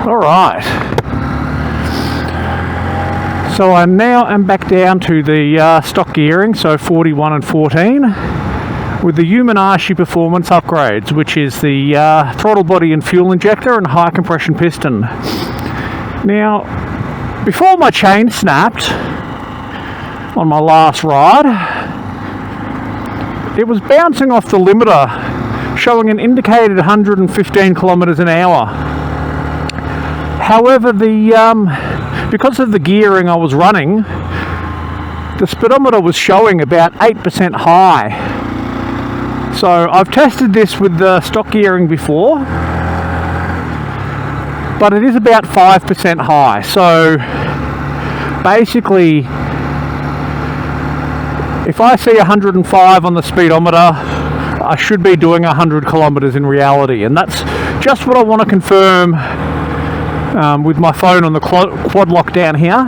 Alright. So I now am back down to the stock gearing, so 41 and 14, with the Yuminashi Performance Upgrades, which is the throttle body and fuel injector and high compression piston. Now, before my chain snapped on my last ride, it was bouncing off the limiter, showing an indicated 115 kilometers an hour. However, because of the gearing I was running, the speedometer was showing about 8% high. So I've tested this with the stock gearing before, but it is about 5% high. So basically, if I see 105 on the speedometer, I should be doing 100 kilometers in reality, and that's just what I want to confirm with my phone on the quad lock down here.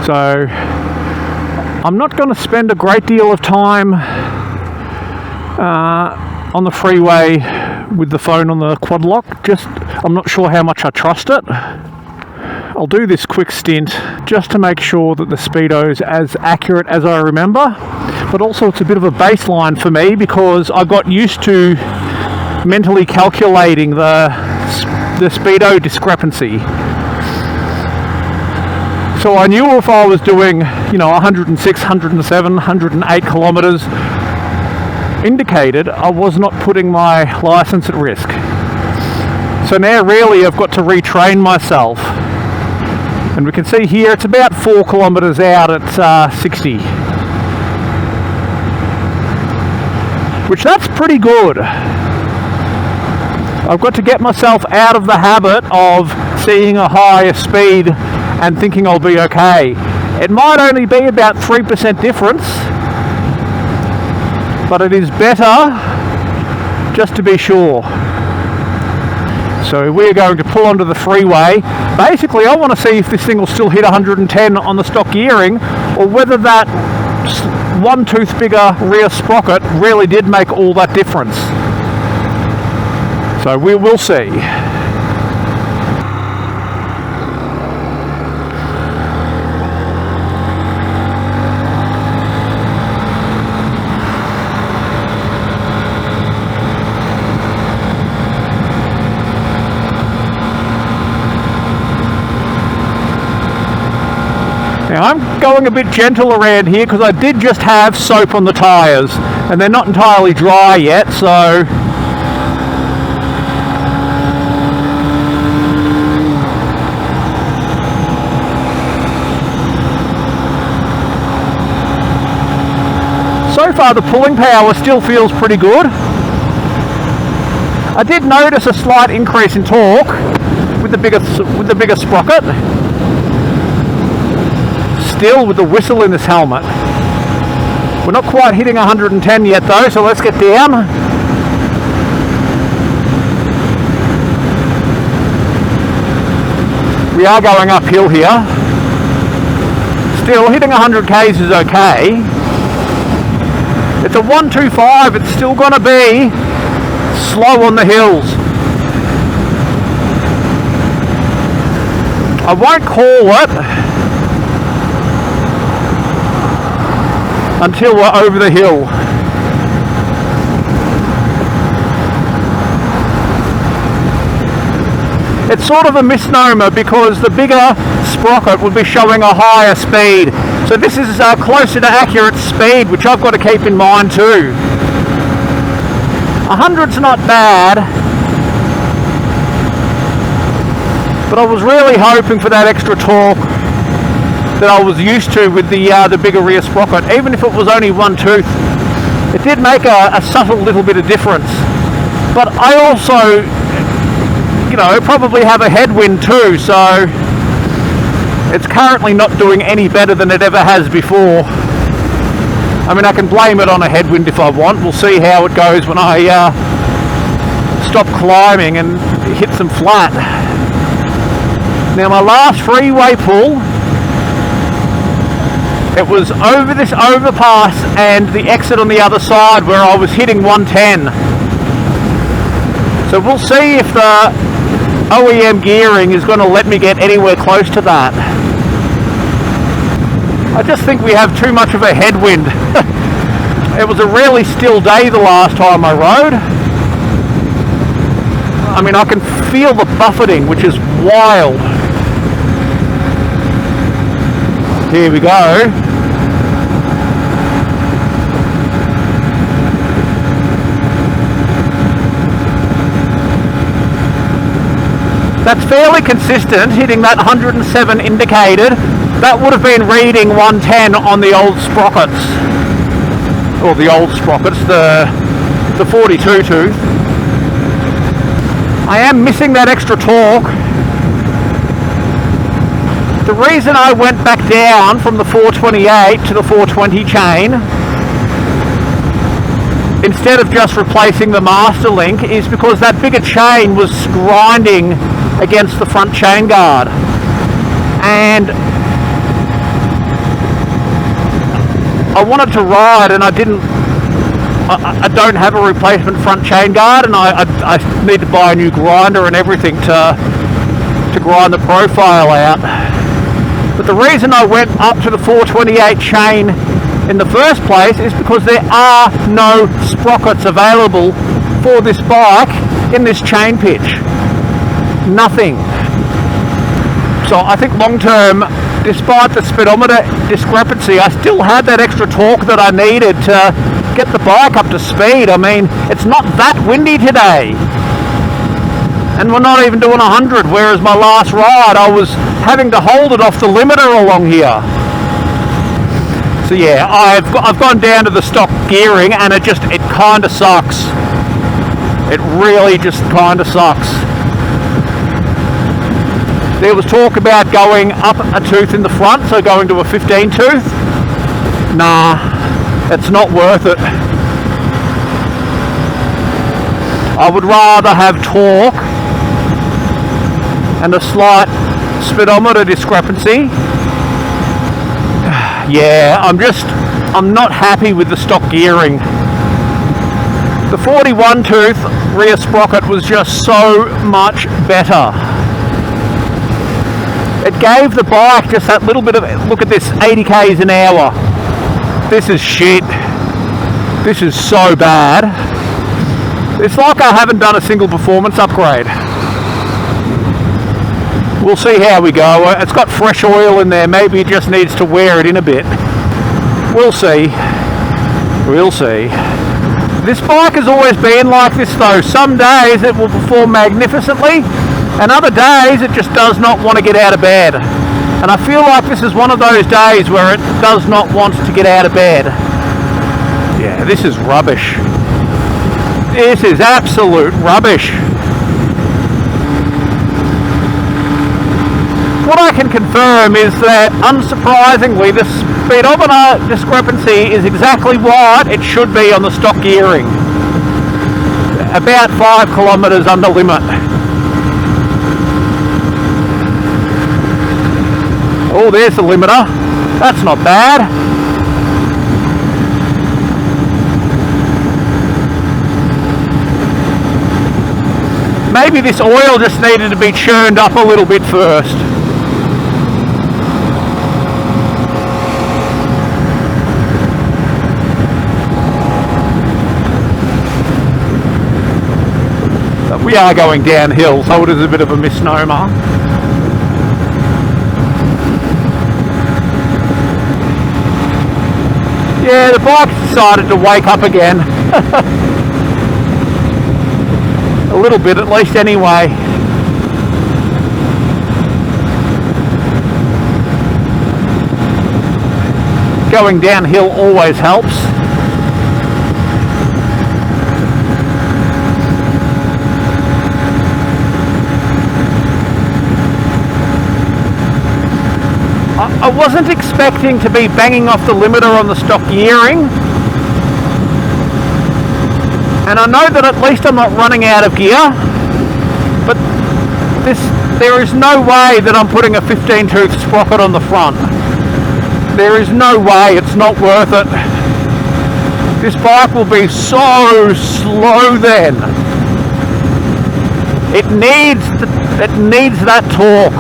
So I'm not going to spend a great deal of time on the freeway with the phone on the quad lock. I'm not sure how much I trust it. I'll do this quick stint just to make sure that the speedo is as accurate as I remember, but also it's a bit of a baseline for me because I got used to mentally calculating the speedo discrepancy. So I knew if I was doing, 106, 107, 108 kilometers indicated, I was not putting my license at risk. So now really I've got to retrain myself. And we can see here it's about 4 kilometers out at 60. Which that's pretty good. I've got to get myself out of the habit of seeing a higher speed and thinking I'll be okay. It might only be about 3% difference, but it is better just to be sure. So we're going to pull onto the freeway. Basically, I want to see if this thing will still hit 110 on the stock gearing, or whether that one tooth bigger rear sprocket really did make all that difference. So we will see. Now I'm going a bit gentle around here because I did just have soap on the tyres and they're not entirely dry yet, so far the pulling power still feels pretty good. I did notice a slight increase in torque with the bigger sprocket. Still with the whistle in this helmet. We're not quite hitting 110 yet though, so let's get down. We are going uphill here. Still hitting 100 k's is okay. It's a 125, it's still going to be slow on the hills. I won't call it until we're over the hill. It's sort of a misnomer because the bigger sprocket would be showing a higher speed. So this is closer to accurate speed, which I've got to keep in mind too. 100's not bad, but I was really hoping for that extra torque that I was used to with the bigger rear sprocket. Even if it was only one tooth, it did make a subtle little bit of difference. But I also, probably have a headwind too, so it's currently not doing any better than it ever has before. I mean, I can blame it on a headwind if I want. We'll see how it goes when I stop climbing and hit some flat. Now my last freeway pull, it was over this overpass and the exit on the other side where I was hitting 110. So we'll see if the OEM gearing is going to let me get anywhere close to that. I just think we have too much of a headwind. It was a really still day the last time I rode. I mean, I can feel the buffeting, which is wild. Here we go. That's fairly consistent, hitting that 107 indicated. That would have been reading 110 on the old sprockets. Or the old sprockets, the 42 tooth. I am missing that extra torque. The reason I went back down from the 428 to the 420 chain, instead of just replacing the master link, is because that bigger chain was grinding against the front chain guard. And I wanted to ride, and I don't have a replacement front chain guard, and I need to buy a new grinder and everything to grind the profile out. But the reason I went up to the 428 chain in the first place is because there are no sprockets available for this bike in this chain pitch. Nothing. So I think long term, despite the speedometer discrepancy, I still had that extra torque that I needed to get the bike up to speed. I mean, it's not that windy today, and we're not even doing 100, whereas my last ride I was having to hold it off the limiter along here. So yeah, I've gone down to the stock gearing, and it kind of sucks. It really just kind of sucks. There was talk about going up a tooth in the front, so going to a 15 tooth. Nah, it's not worth it. I would rather have torque and a slight speedometer discrepancy. Yeah, I'm not happy with the stock gearing. The 41 tooth rear sprocket was just so much better. It gave the bike just that little bit of, look at this, 80 k's an hour. This is shit. This is so bad. It's like I haven't done a single performance upgrade. We'll see how we go. It's got fresh oil in there. Maybe it just needs to wear it in a bit. We'll see. We'll see. This bike has always been like this though. Some days it will perform magnificently, and other days it just does not want to get out of bed. And I feel like this is one of those days where it does not want to get out of bed. Yeah, this is rubbish. This is absolute rubbish. What I can confirm is that, unsurprisingly, the speedometer discrepancy is exactly what it should be on the stock gearing. About 5 kilometres under limit. Oh, there's the limiter. That's not bad. Maybe this oil just needed to be churned up a little bit first. But we are going downhill, so it is a bit of a misnomer. Yeah, the bike decided to wake up again. A little bit at least anyway. Going downhill always helps. I wasn't expecting to be banging off the limiter on the stock gearing. And I know that at least I'm not running out of gear, but there is no way that I'm putting a 15 tooth sprocket on the front. There is no way, it's not worth it. This bike will be so slow then. It needs that torque.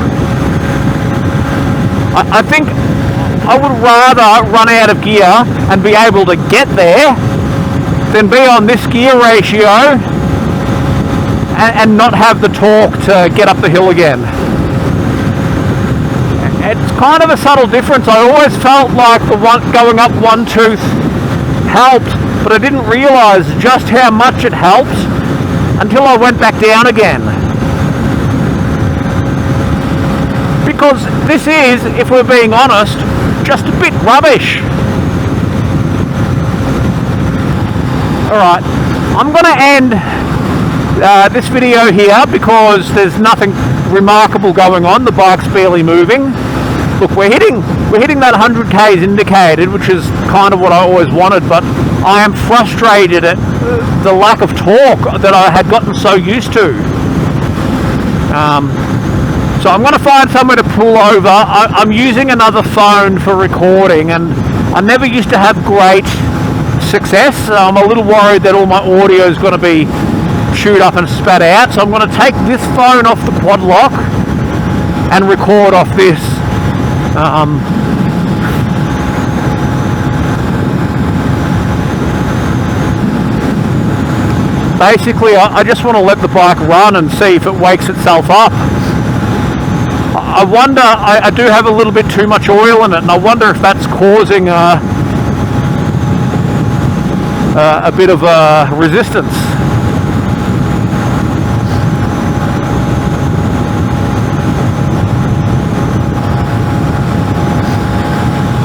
I think I would rather run out of gear and be able to get there than be on this gear ratio and not have the torque to get up the hill again. It's kind of a subtle difference. I always felt like the one going up one tooth helped, but I didn't realise just how much it helped until I went back down again. Because this is, if we're being honest, just a bit rubbish. Alright, I'm going to end this video here because there's nothing remarkable going on. The bike's barely moving. Look, we're hitting that 100 k's indicated, which is kind of what I always wanted, but I am frustrated at the lack of torque that I had gotten so used to. So I'm going to find somewhere to pull over. I'm using another phone for recording, and I never used to have great success. I'm a little worried that all my audio is going to be chewed up and spat out, so I'm going to take this phone off the quad lock and record off this. Basically, I just want to let the bike run and see if it wakes itself up. I wonder, I do have a little bit too much oil in it, and I wonder if that's causing a bit of resistance.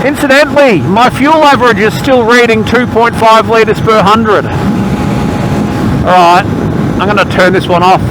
Incidentally, my fuel average is still reading 2.5 litres per 100. Alright, I'm going to turn this one off.